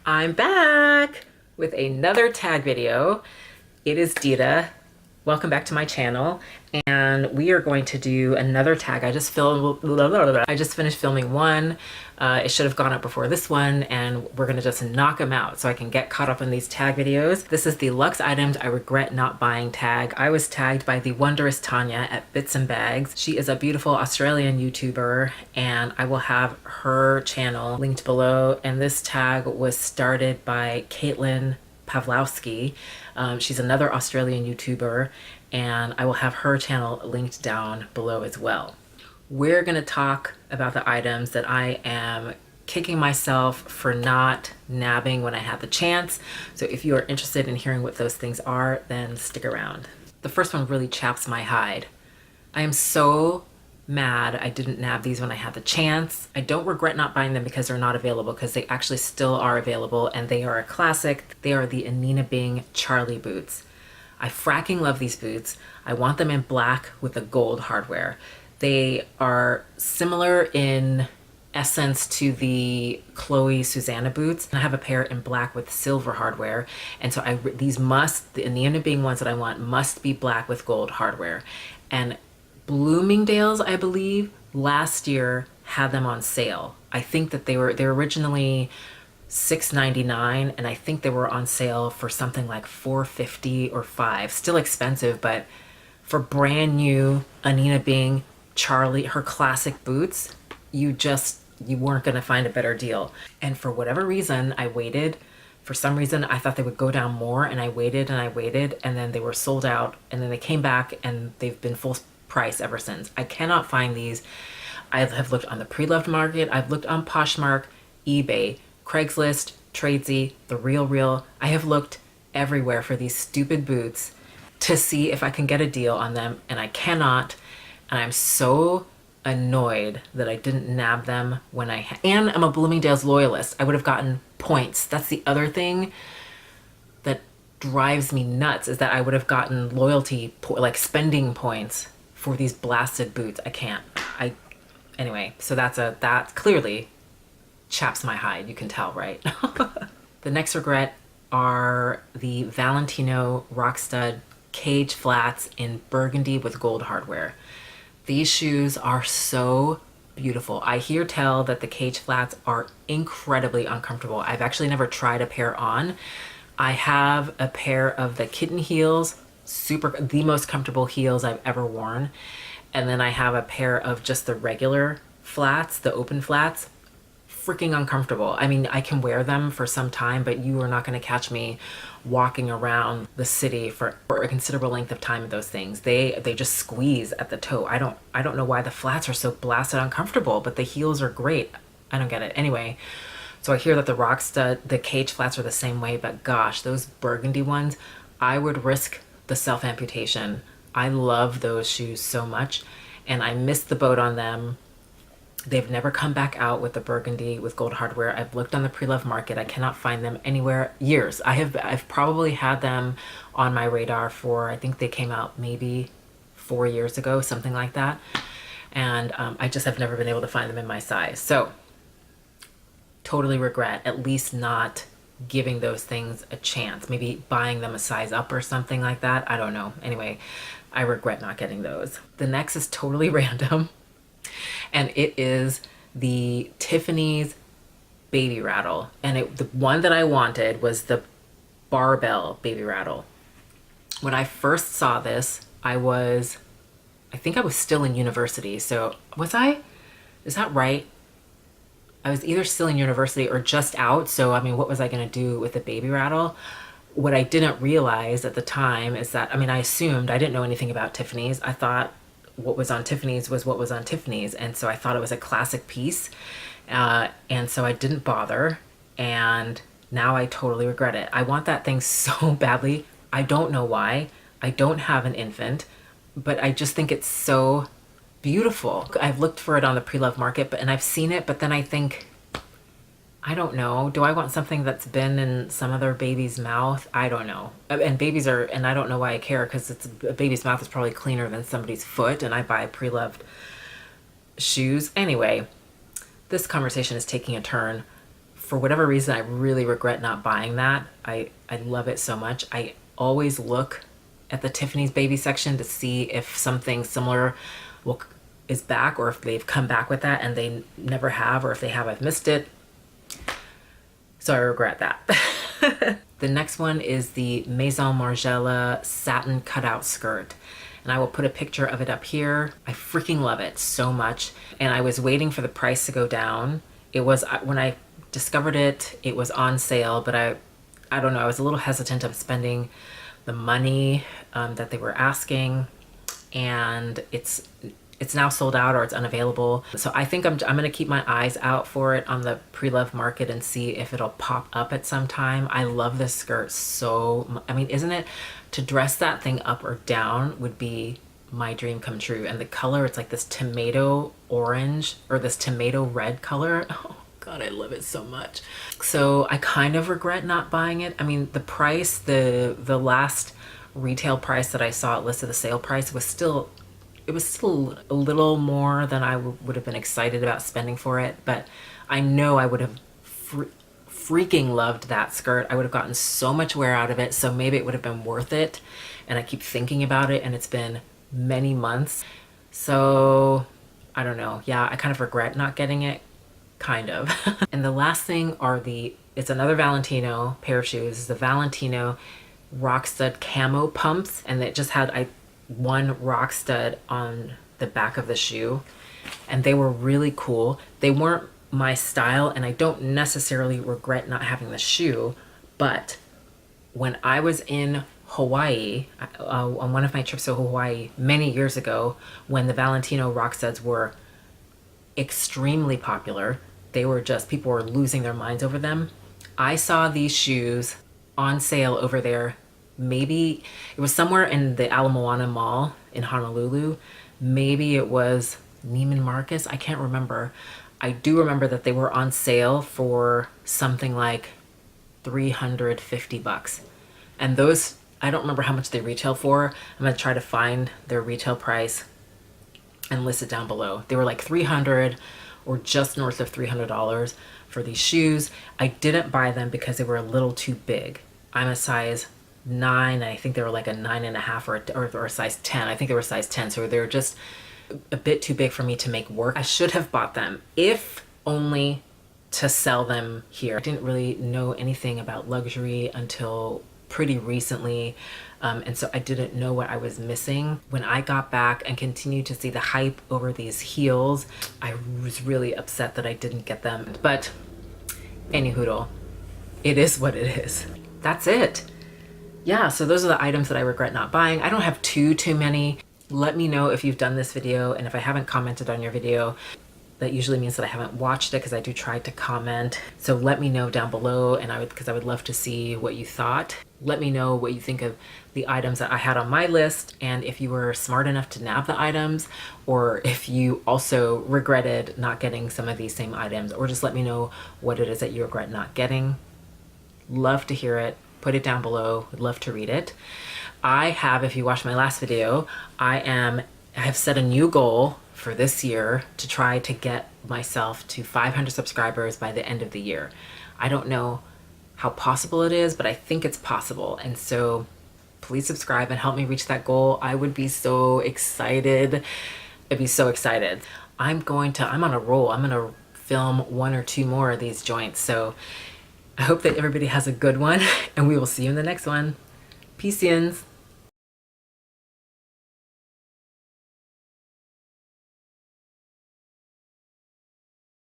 I'm back with another tag video. It is Dita. Welcome back to my channel. And we are going to do another tag. I just finished filming one. It should have gone up before this one, and we're gonna just knock them out so I can get caught up in these tag videos. This is the Luxe items I regret not buying tag. I was tagged by the wondrous Tanya at Bits and Bags. She is a beautiful Australian YouTuber, and I will have her channel linked below. And this tag was started by Caitlin Pawlowski. She's another Australian YouTuber, and I will have her channel linked down below as well. We're gonna talk about the items that I am kicking myself for not nabbing when I had the chance. So if you are interested in hearing what those things are, then stick around. The first one really chaps my hide. I am so mad I didn't nab these when I had the chance. I don't regret not buying them because they're not available, because they actually still are available, and they are a classic. They are the Anina Bing Charlie boots. I fracking love these boots. I want them in black with the gold hardware. They are similar in essence to the Chloe Susanna boots. I have a pair in black with silver hardware, and so the Anina Bing ones that I want must be black with gold hardware. And Bloomingdale's, I believe, last year had them on sale. I think that they're originally $6.99, and I think they were on sale for something like $4.50 or $5. Still expensive, but for brand new Anina Bing Charlie, her classic boots, you weren't gonna find a better deal. And for whatever reason, I waited. For some reason, I thought they would go down more, and I waited and I waited, and then they were sold out, and then they came back, and they've been full price ever since. I cannot find these. I have looked on the pre-loved market. I've looked on Poshmark, eBay, Craigslist, Tradesy, The RealReal. I have looked everywhere for these stupid boots to see if I can get a deal on them, and I cannot. And I'm so annoyed that I didn't nab them when and I'm a Bloomingdale's loyalist. I would have gotten points. That's the other thing that drives me nuts, is that I would have gotten loyalty, like spending points for these blasted boots. I can't. Anyway, so that clearly chaps my hide. You can tell, right? The next regret are the Valentino Rockstud cage flats in burgundy with gold hardware. These shoes are so beautiful. I hear tell that the cage flats are incredibly uncomfortable. I've actually never tried a pair on. I have a pair of the kitten heels, the most comfortable heels I've ever worn. And then I have a pair of just the regular flats, the open flats, freaking uncomfortable. I mean, I can wear them for some time, but you are not going to catch me walking around the city for a considerable length of time in those things. They just squeeze at the toe. I don't know why the flats are so blasted uncomfortable, but the heels are great. I don't get it. Anyway, so I hear that the cage flats are the same way, but gosh, those burgundy ones, I would risk the self-amputation. I love those shoes so much, and I missed the boat on them. They've never come back out with the burgundy with gold hardware. I've looked on the pre-loved market. I cannot find them anywhere. Years. I've probably had them on my radar for, I think they came out maybe 4 years ago, something like that. And I just have never been able to find them in my size. So totally regret at least not giving those things a chance. Maybe buying them a size up or something like that. I don't know. Anyway, I regret not getting those. The next is totally random. And it is the Tiffany's baby rattle. And the one that I wanted was the barbell baby rattle. When I first saw this, I think I was still in university. So was I? Is that right? I was either still in university or just out. So, I mean, what was I going to do with the baby rattle? What I didn't realize at the time is that, I mean, I assumed, I didn't know anything about Tiffany's. I thought what was on Tiffany's was what was on Tiffany's. And so I thought it was a classic piece. And so I didn't bother. And now I totally regret it. I want that thing so badly. I don't know why. I don't have an infant, but I just think it's so beautiful. I've looked for it on the pre-loved market, and I've seen it, but then I think, I don't know. Do I want something that's been in some other baby's mouth? I don't know. And I don't know why I care, because a baby's mouth is probably cleaner than somebody's foot, and I buy pre-loved shoes. Anyway, this conversation is taking a turn for whatever reason, I really regret not buying that. I love it so much. I always look at the Tiffany's baby section to see if something similar is back, or if they've come back with that, and they never have, or if they have, I've missed it. So I regret that. The next one is the Maison Margiela satin cutout skirt. And I will put a picture of it up here. I freaking love it so much. And I was waiting for the price to go down. It was, when I discovered it, it was on sale, but I don't know, I was a little hesitant of spending the money that they were asking, and it's now sold out, or it's unavailable. So I think I'm gonna keep my eyes out for it on the pre-loved market and see if it'll pop up at some time. I love this skirt so, I mean, isn't it, to dress that thing up or down would be my dream come true. And the color, it's like this tomato orange, or this tomato red color. Oh God, I love it so much. So I kind of regret not buying it. I mean, the price, the last retail price that I saw it listed, the sale price, was still, it was still a little more than I would have been excited about spending for it. But I know I would have freaking loved that skirt. I would have gotten so much wear out of it. So maybe it would have been worth it. And I keep thinking about it, and it's been many months. So I don't know. Yeah, I kind of regret not getting it. Kind of. And the last thing are it's another Valentino pair of shoes. It's the Valentino rock stud camo pumps, and it just had one rock stud on the back of the shoe, and they were really cool. They weren't my style, and I don't necessarily regret not having the shoe, but when I was in Hawaii, on one of my trips to Hawaii many years ago, when the Valentino rock studs were extremely popular, they were just, people were losing their minds over them. I saw these shoes on sale over there. Maybe it was somewhere in the Ala Moana Mall in Honolulu. Maybe it was Neiman Marcus. I can't remember. I do remember that they were on sale for something like $350. And those, I don't remember how much they retail for. I'm gonna try to find their retail price and list it down below. They were like $300 or just north of $300 for these shoes. I didn't buy them because they were a little too big. I'm a size 9, and I think they were like a 9.5 or a size 10. I think they were size 10, so they were just a bit too big for me to make work. I should have bought them, if only to sell them here. I didn't really know anything about luxury until pretty recently, and so I didn't know what I was missing. When I got back and continued to see the hype over these heels, I was really upset that I didn't get them. But anyhoodle, it is what it is. That's it. Yeah, so those are the items that I regret not buying. I don't have too many. Let me know if you've done this video, and if I haven't commented on your video, that usually means that I haven't watched it, because I do try to comment. So let me know down below, and because I would love to see what you thought. Let me know what you think of the items that I had on my list, and if you were smart enough to nab the items, or if you also regretted not getting some of these same items, or just let me know what it is that you regret not getting. Love to hear it. Put it down below. Would love to read it. I have, if you watched my last video, I have set a new goal for this year to try to get myself to 500 subscribers by the end of the year. I don't know how possible it is, but I think it's possible. And so please subscribe and help me reach that goal. I would be so excited. I'd be so excited. I'm on a roll. I'm gonna film 1 or 2 more of these joints. So I hope that everybody has a good one, and we will see you in the next one. Peace-ins.